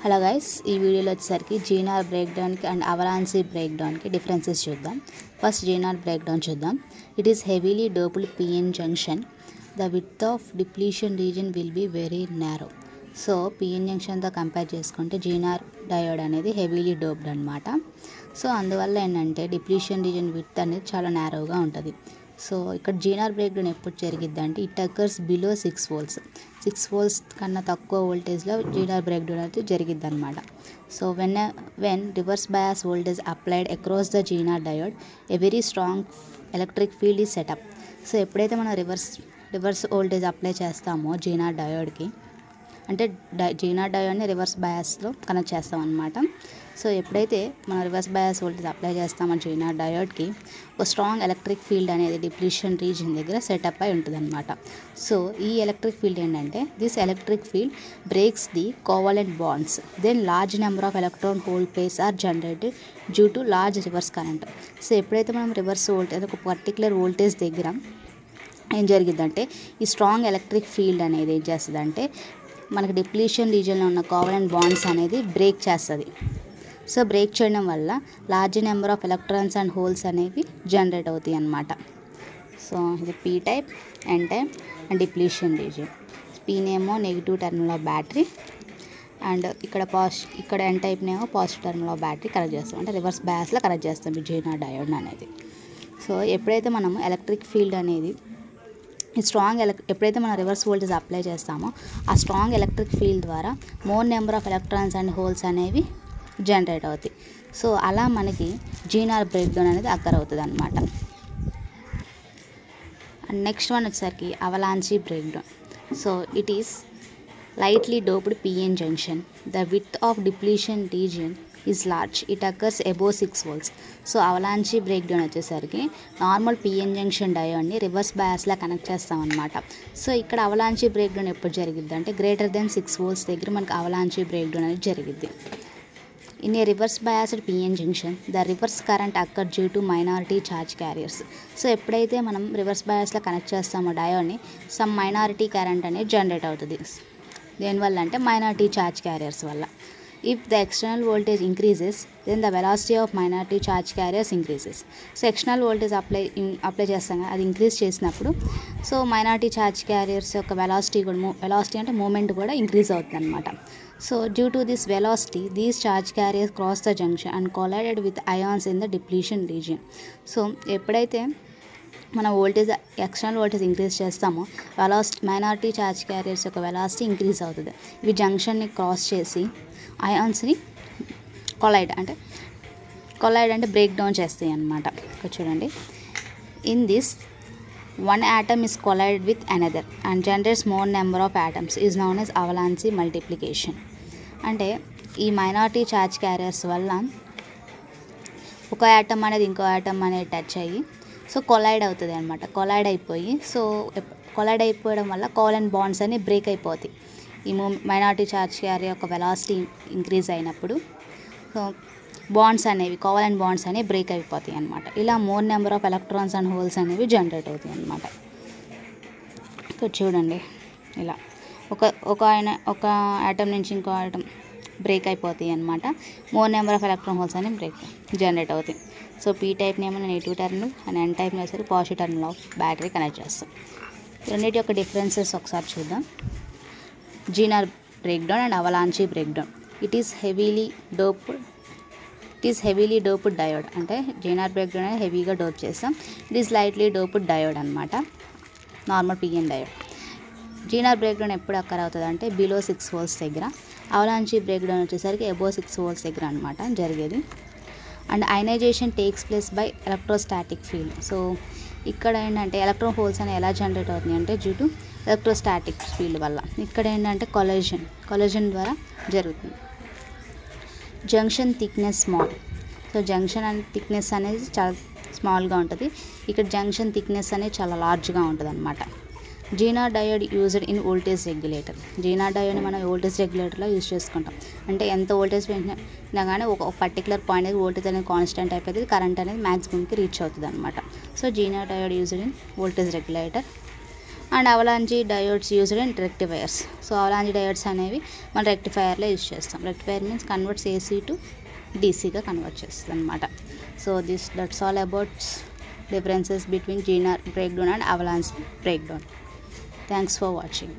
Hello guys, ఈ వీడియోలో వచ్చేసరికి జీనార్ బ్రేక్ డౌన్కి అండ్ అవలాన్సీ బ్రేక్ డౌన్కి డిఫరెన్సెస్ చూద్దాం. ఫస్ట్ జీనార్ బ్రేక్ డౌన్ చూద్దాం. It is heavily doped PN junction. The width of depletion region will be very narrow. So PN జంక్షన్తో compare చేసుకుంటే Zener diode అనేది హెవీలీ డోప్డ్ అనమాట. So అందువల్ల ఏంటంటే depletion reason width అనేది చాలా నారోగా ఉంటుంది. సో ఇక్కడ జీనార్ బ్రేక్ డౌన్ ఎప్పుడు జరిగిద్ది అంటే it occurs below 6 volts. 6 volts కన్నా తక్కువ వోల్టేజ్లో జీనార్ బ్రేక్ డౌన్ అయితే జరిగిద్ది అనమాట. So when reverse bias voltage applied across the zener diode a very strong electric field ఈ సెటప్. సో ఎప్పుడైతే మనం రివర్స్ వోల్టేజ్ అప్లై చేస్తామో జీనార్ డయోడ్కి, అంటే జీనార్ డయోడ్ని రివర్స్ బయాస్లో కనెక్ట్ చేస్తాం అనమాట. సో ఎప్పుడైతే మనం రివర్స్ బయాస్ వోల్టేజ్ అప్లై చేస్తామో జీనార్ డయోడ్కి, ఒక స్ట్రాంగ్ ఎలక్ట్రిక్ ఫీల్డ్ అనేది డిప్లీషన్ రీజన్ దగ్గర సెటప్ అయి ఉంటుంది అనమాట. సో ఈ ఎలక్ట్రిక్ ఫీల్డ్ ఏంటంటే this electric field breaks the covalent bonds. Then large number of electron hole pairs are generated due to large reverse current. So ఎప్పుడైతే మనం reverse voltage ఒక పర్టికులర్ వోల్టేజ్ దగ్గర ఏం జరిగిద్దంటే ఈ స్ట్రాంగ్ ఎలక్ట్రిక్ ఫీల్డ్ అనేది ఏం చేస్తుందంటే మనకి డిప్లీషన్ రీజియన్లో ఉన్న కోవలెంట్ బాండ్స్ అనేది బ్రేక్ చేస్తుంది. సో బ్రేక్ చేయడం వల్ల large number of electrons and holes అనేవి జనరేట్ అవుతాయి అన్నమాట. సో ఇది P type, N type and depletion region. పీనేమో negative terminal of battery and ఇక్కడ ఎన్ టైప్నేమో positive terminal of battery connect చేస్తాం, అంటే రివర్స్ బయాస్లో కనెక్ట్ చేస్తాం ఈ జీనార్ డయోడ్ అనేది. సో ఎప్పుడైతే మనం ఎలక్ట్రిక్ ఫీల్డ్ అనేది ఎప్పుడైతే మనం రివర్స్ వోల్టేజ్ అప్లై చేస్తామో ఆ స్ట్రాంగ్ ఎలక్ట్రిక్ ఫీల్డ్ ద్వారా more number of electrons and holes అనేవి జనరేట్ అవుతాయి. సో అలా మనకి జీనార్ బ్రేక్ డౌన్ అనేది అక్కర్ అవుతుంది అనమాట. అండ్ నెక్స్ట్ వన్ వచ్చేసరికి avalanche break down. So it is lightly doped PN junction. The width of depletion region is large. It occurs above 6 volts. So avalanche break down వచ్చేసరికి normal PN junction డయోడ్ని reverse బయాస్లా connect చేస్తాం అనమాట. So ఇక్కడ అవలాన్సీ break down ఎప్పుడు జరిగిద్ది అంటే greater than 6 volts దగ్గర మనకి అవలాన్సీ బ్రేక్ డౌన్ అనేది జరిగిద్ది. In a reverse biased PN junction the reverse current occur due to minority charge carriers. So ఎప్పుడైతే మనం రివర్స్ బయాస్లో కనెక్ట్ చేస్తామో డయోడ్ని సమ్ మైనారిటీ కరెంట్ అనేది జనరేట్ అవుతుంది. దేనివల్ల అంటే మైనారిటీ ఛార్జ్ క్యారియర్స్ వల్ల. If the external voltage increases then the velocity of minority charge carriers increases. So external voltage apply చేస్తాం కదా, అది ఇంక్రీజ్ చేసినప్పుడు సో మైనారిటీ ఛార్జ్ క్యారియర్స్ యొక్క వెలాసిటీ అంటే మూమెంట్ కూడా ఇంక్రీజ్ అవుతుంది అనమాట. So due to this velocity these charge carriers cross the junction and collided with ions in the depletion region. So ఎప్పుడైతే మన ఎక్స్టర్నల్ వోల్టేజ్ ఇంక్రీజ్ చేస్తామో minority charge carriers యొక్క velocity increase అవుతుంది. ఇవి జంక్షన్ని క్రాస్ చేసి అయాన్స్ని కొలైడ్ అంటే బ్రేక్ డౌన్ చేస్తాయి అన్నమాట. ఇక్కడ చూడండి, in this one atom is collided with another and generates more number of atoms is known as avalanche multiplication. అంటే ఈ మైనారిటీ ఛార్జ్ క్యారియర్స్ వల్ల ఒక యాటమ్ అనేది ఇంకో యాటమ్ అనేది టచ్ అయ్యి సో కొలైడ్ అవుతుంది అనమాట. కొలైడ్ అయిపోవడం వల్ల కోవలెంట్ బాండ్స్ అన్ని బ్రేక్ అయిపోతాయి. ఈ మైనారిటీ ఛార్జ్ క్యారియర్ యొక్క వెలాసిటీ ఇంక్రీజ్ అయినప్పుడు సో కోవలెంట్ బాండ్స్ అనేవి బ్రేక్ అయిపోతాయి అనమాట. ఇలా more number of electrons and holes అనేవి జనరేట్ అవుతాయి అనమాట. సో చూడండి, ఇలా ఒక యాటమ్ నుంచి ఇంకో యాటమ్ బ్రేక్ అయిపోతాయి అనమాట. More number of electron holes అనేవి జనరేట్ అవుతాయి. సో పీ టైప్నేమో నెగిటివ్ టర్మినల్ అండ్ ఎన్ టైప్ని వచ్చేసరికి positive terminal of battery connect చేస్తాం. రెండింటి యొక్క డిఫరెన్సెస్ ఒకసారి చూద్దాం. Zener break down and avalanche break down. It is heavily doped diode. అంటే జీనార్ బ్రేక్ డౌన్ అనేది హెవీగా డోప్ చేస్తాం. It is lightly doped diode అనమాట, normal PN diode. Zener break down ఎప్పుడు అక్కర్ అవుతుంది అంటే బిలో 6 volts దగ్గర. అవలాన్సీ బ్రేక్ డౌన్ వచ్చేసరికి అబోవ్ 6 volts దగ్గర అనమాట జరిగేది. And ionisation takes place by electrostatic field. So ఇక్కడ ఏంటంటే ఎలక్ట్రాన్ హోల్స్ అనేవి ఎలా జనరేట్ అవుతుంది అంటే డ్యూ టు ఎలక్ట్రోస్టాటిక్ ఫీల్డ్ వల్ల. ఇక్కడ ఏంటంటే కొలైజన్ ద్వారా జరుగుతుంది. Junction thickness small. So junction and thickness అనేది చాలా స్మాల్గా ఉంటుంది. ఇక్కడ జంక్షన్ థిక్నెస్ అనేది చాలా లార్జ్గా ఉంటుంది అనమాట. Zener diode used in voltage regulator. Zener డయోడ్ని మనం వోల్టేజ్ రెగ్యులేటర్లో యూజ్ చేసుకుంటాం. అంటే ఎంత వోల్టేజ్ పెంచినా కానీ ఒక పర్టికులర్ పాయింట్ అనేది వోల్టేజ్ అనేది కాన్స్టెంట్ అయిపోతుంది, కరెంట్ అనేది మ్యాక్సిమంకి రీచ్ అవుతుంది అనమాట. So Zener diode used in voltage regulator and avalanche diodes used in rectifiers. So avalanche diodes అనేవి మనం రెక్టిఫైయర్లో యూజ్ చేస్తాం. Rectifier means converts AC to DCగా కన్వర్ట్ చేస్తుంది అనమాట. So that's all about differences between Zener breakdown and avalanche breakdown. Thanks for watching.